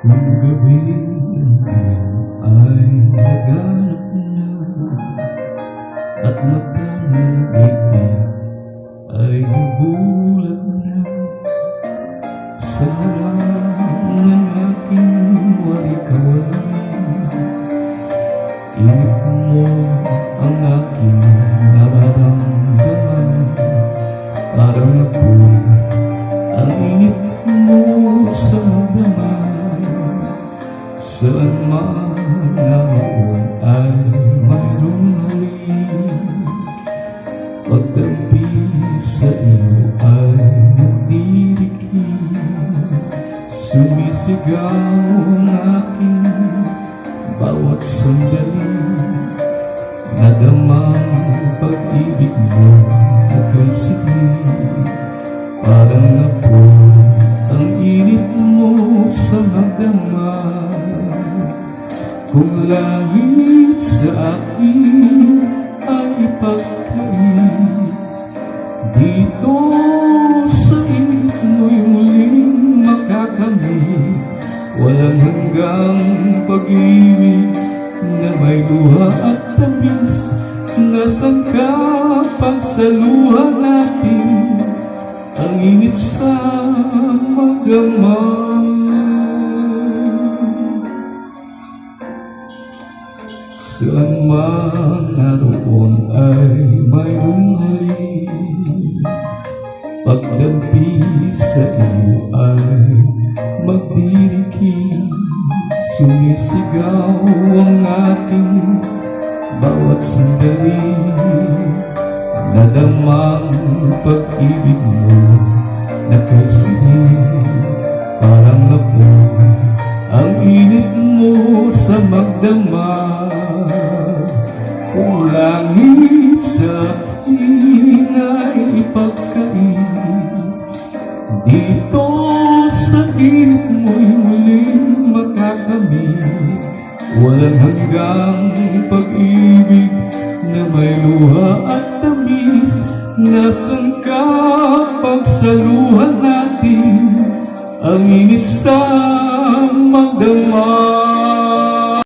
Kung gabi ay naganap na at mapanibig ay nabulag na sa harap ng aking walikawalan, inip mo ang aking nararamdaman. Parang apoy ang inip mo sa magdamag. Saan man naroon ay mayroong halik. Pagdampi sa iyo ay nagdirikit. Sumisigaw ang aking bawat sandali. Nadamang pag-ibig mo ako'y sigil. Parang apoy ang init mo sa magdamag. Kung langit sa akin ay ipagkait, dito sa init mo'y muling makakamit. Walang hanggang pag-ibig na may luha at tamis. Nasaan ka pagsaluhan natin ang init sa magdamag? Saan man naroon ay mayroong halik. Pagdampi sa iyo ay magdirikit. Sumisigaw ang aking bawat sandali. Nadamang pag-ibig mo nakasigil. Parang apoy ang init mo sa magdamag. Kung langit sa akin ay ipagkait, dito sa init mo'y muling makakamit. Walang hanggang pag-ibig na may luha at tamis. Nasaan ka pagsaluhan natin ang init sa